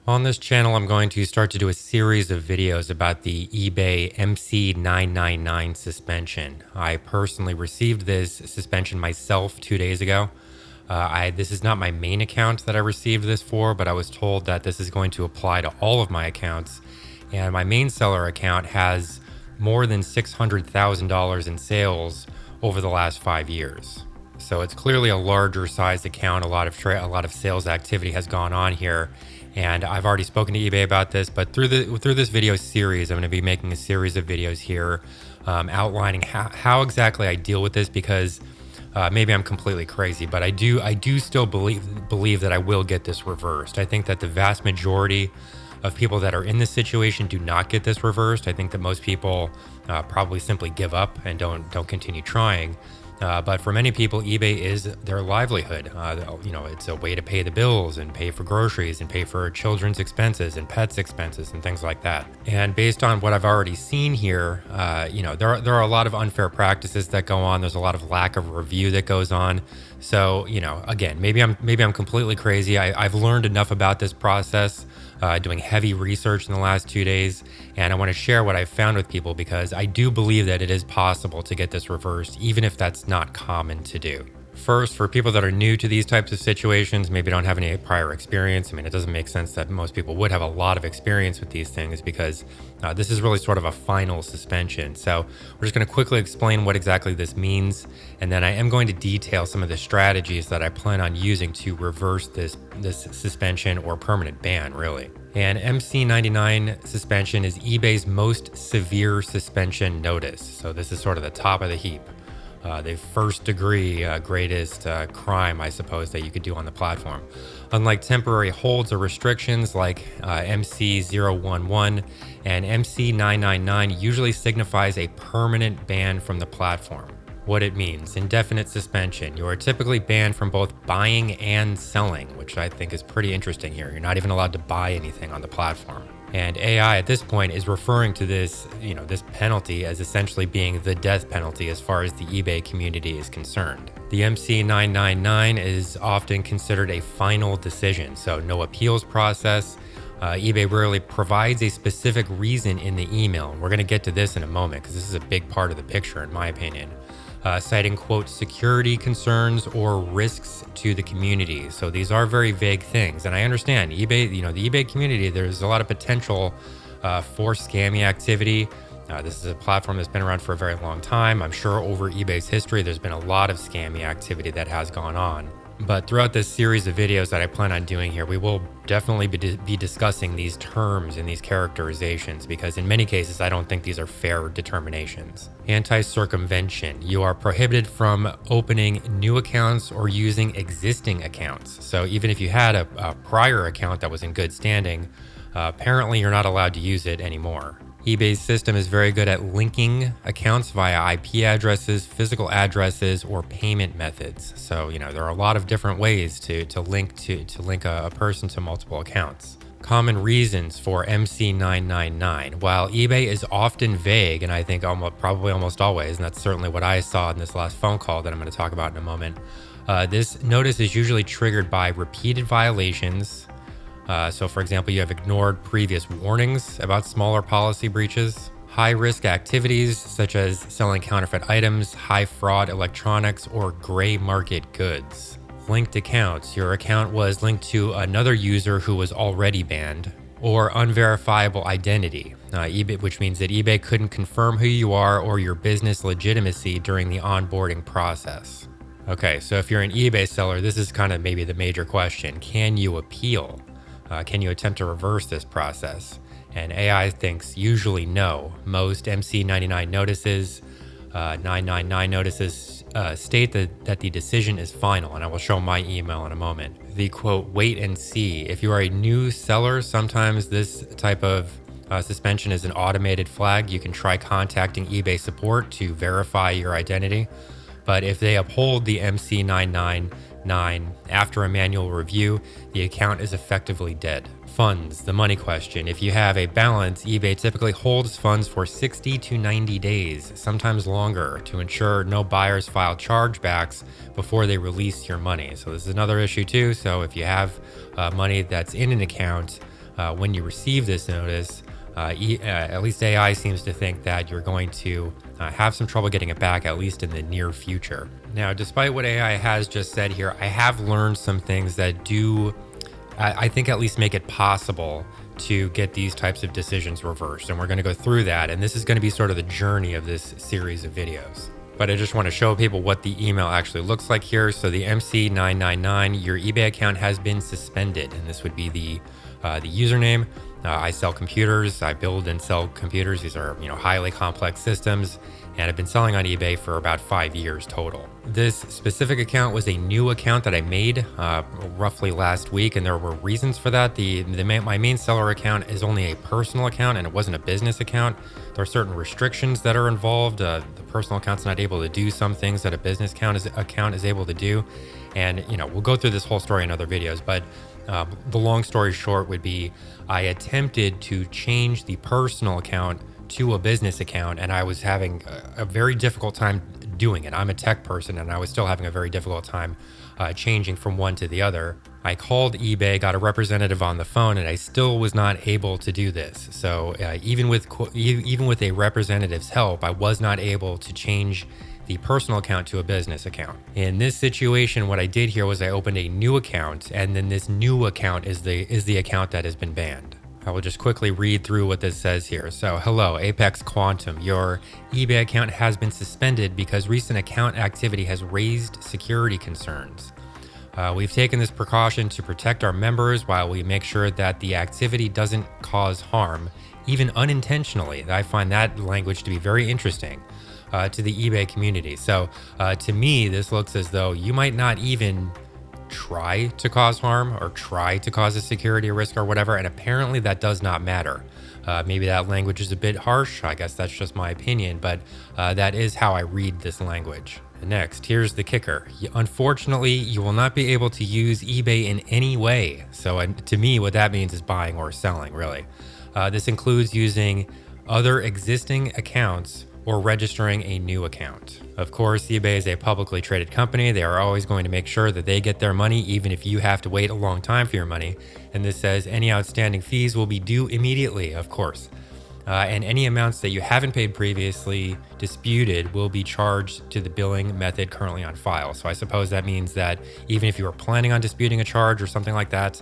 On this channel, I'm going to start to do a series of videos about the eBay MC999 suspension. I personally received this suspension myself 2 days ago. This is not my main account that I received this for, but I was told that this is going to apply to all of my accounts. And my main seller account has more than $600,000 in sales over the last 5 years. So it's clearly a larger sized account. A lot of sales activity has gone on here, and I've already spoken to eBay about this. But through this video series, I'm going to be making a series of videos here, outlining how exactly I deal with this, because maybe I'm completely crazy, but I do still believe that I will get this reversed. I think that the vast majority of people that are in this situation do not get this reversed. I think that most people probably simply give up and don't continue trying. But for many people, eBay is their livelihood. It's a way to pay the bills and pay for groceries and pay for children's expenses and pets' expenses and things like that. And based on what I've already seen here, there are a lot of unfair practices that go on. There's a lot of lack of review that goes on. So, again, maybe I'm completely crazy. I've learned enough about this process, doing heavy research in the last 2 days, and I want to share what I've found with people, because I do believe that it is possible to get this reversed, even if that's not common to do. First, for people that are new to these types of situations, maybe don't have any prior experience. I mean, it doesn't make sense that most people would have a lot of experience with these things, because this is really sort of a final suspension. So we're just going to quickly explain what exactly this means, and then I am going to detail some of the strategies that I plan on using to reverse this suspension or permanent ban, really. And MC999 suspension is eBay's most severe suspension notice. So this is sort of the top of the heap. The first degree greatest crime, I suppose, that you could do on the platform. Unlike temporary holds or restrictions like MC011 and MC999 usually signifies a permanent ban from the platform. What it means: indefinite suspension. You are typically banned from both buying and selling, which I think is pretty interesting here. You're not even allowed to buy anything on the platform. And AI at this point is referring to this penalty as essentially being the death penalty as far as the eBay community is concerned. The MC999 is often considered a final decision, so no appeals process. eBay rarely provides a specific reason in the email. We're going to get to this in a moment, because this is a big part of the picture, in my opinion. Citing, quote, security concerns or risks to the community. So these are very vague things. And I understand eBay, the eBay community, there's a lot of potential for scammy activity. This is a platform that's been around for a very long time. I'm sure over eBay's history, there's been a lot of scammy activity that has gone on. But throughout this series of videos that I plan on doing here, we will definitely be discussing these terms and these characterizations, because in many cases, I don't think these are fair determinations. Anti-circumvention. You are prohibited from opening new accounts or using existing accounts. So even if you had a prior account that was in good standing, apparently you're not allowed to use it anymore. eBay's system is very good at linking accounts via IP addresses, physical addresses, or payment methods. So, there are a lot of different ways to link a person to multiple accounts. Common reasons for MC999. While eBay is often vague, and I think probably almost always, and that's certainly what I saw in this last phone call that I'm going to talk about in a moment, this notice is usually triggered by repeated violations. So for example, you have ignored previous warnings about smaller policy breaches, high-risk activities such as selling counterfeit items, high fraud electronics, or gray market goods. Linked accounts. Your account was linked to another user who was already banned, or unverifiable identity, which means that eBay couldn't confirm who you are or your business legitimacy during the onboarding process. Okay, so if you're an eBay seller, this is kind of maybe the major question. Can you appeal? Can you attempt to reverse this process? And AI thinks usually no. Most MC99 notices, 999 notices state that the decision is final, and I will show my email in a moment. The quote, wait and see. If you are a new seller, sometimes this type of suspension is an automated flag. You can try contacting eBay support to verify your identity. But if they uphold the MC999 after a manual review, the account is effectively dead. Funds, the money question. If you have a balance, eBay typically holds funds for 60 to 90 days, sometimes longer, to ensure no buyers file chargebacks before they release your money. So this is another issue too. So if you have money that's in an account, when you receive this notice, at least AI seems to think that you're going to have some trouble getting it back, at least in the near future. Now, despite what AI has just said here, I have learned some things that do, I think, at least make it possible to get these types of decisions reversed. And we're going to go through that. And this is going to be sort of the journey of this series of videos. But I just want to show people what the email actually looks like here. So the MC999, your eBay account has been suspended. And this would be the username. I sell computers. I build and sell computers. These are, highly complex systems, and I've been selling on eBay for about 5 years total. This specific account was a new account that I made roughly last week, and there were reasons for that. My main seller account is only a personal account, and it wasn't a business account. There are certain restrictions that are involved. The personal account's not able to do some things that a business account is able to do. And, we'll go through this whole story in other videos, but the long story short would be I attempted to change the personal account to a business account, and I was having a very difficult time doing it. I'm a tech person, and I was still having a very difficult time changing from one to the other. I called eBay, got a representative on the phone, and I still was not able to do this. So even with a representative's help, I was not able to change the personal account to a business account. In this situation, what I did here was I opened a new account, and then this new account is the account that has been banned. I will just quickly read through what this says here. So, hello, Apex Quantum. Your eBay account has been suspended because recent account activity has raised security concerns. We've taken this precaution to protect our members while we make sure that the activity doesn't cause harm, even unintentionally. I find that language to be very interesting. To the eBay community. So to me, this looks as though you might not even try to cause harm or try to cause a security risk or whatever. And apparently that does not matter. Maybe that language is a bit harsh. I guess that's just my opinion, but that is how I read this language. Next, here's the kicker. Unfortunately, you will not be able to use eBay in any way. So to me, what that means is buying or selling, really. This includes using other existing accounts or registering a new account. Of course, eBay is a publicly traded company. They are always going to make sure that they get their money, even if you have to wait a long time for your money. And this says any outstanding fees will be due immediately, of course. And any amounts that you haven't paid previously disputed will be charged to the billing method currently on file. So I suppose that means that even if you were planning on disputing a charge or something like that,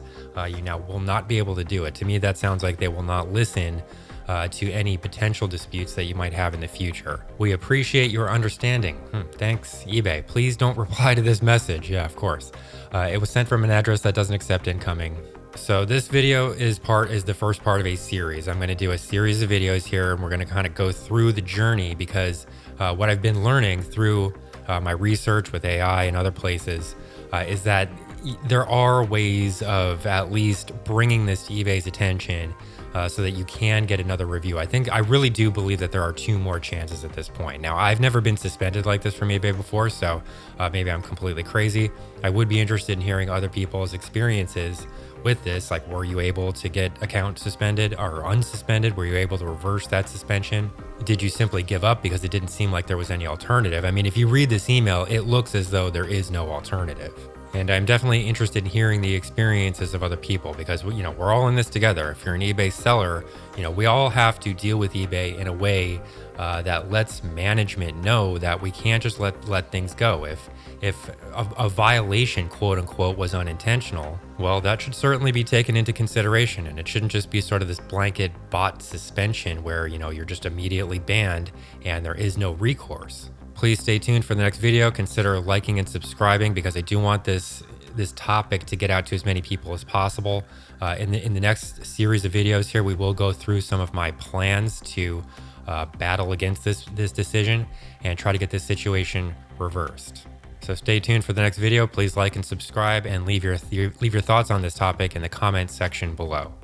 you now will not be able to do it. To me, that sounds like they will not listen to any potential disputes that you might have in the future. We appreciate your understanding. Thanks, eBay. Please don't reply to this message. Yeah, of course. It was sent from an address that doesn't accept incoming. So this video is the first part of a series. I'm going to do a series of videos here, and we're going to kind of go through the journey because what I've been learning through my research with AI and other places is that there are ways of at least bringing this to eBay's attention so that you can get another review. I really do believe that there are 2 more chances at this point. Now, I've never been suspended like this from eBay before, so maybe I'm completely crazy. I would be interested in hearing other people's experiences with this. Like, were you able to get accounts suspended or unsuspended? Were you able to reverse that suspension? Did you simply give up because it didn't seem like there was any alternative? I mean, if you read this email, it looks as though there is no alternative. And I'm definitely interested in hearing the experiences of other people because, we're all in this together. If you're an eBay seller, we all have to deal with eBay in a way that lets management know that we can't just let things go. If a violation, quote unquote, was unintentional, well, that should certainly be taken into consideration. And it shouldn't just be sort of this blanket bot suspension where, you're just immediately banned and there is no recourse. Please stay tuned for the next video. Consider liking and subscribing because I do want this topic to get out to as many people as possible. In the next series of videos here, we will go through some of my plans to battle against this decision and try to get this situation reversed. So stay tuned for the next video. Please like and subscribe and leave your thoughts on this topic in the comments section below.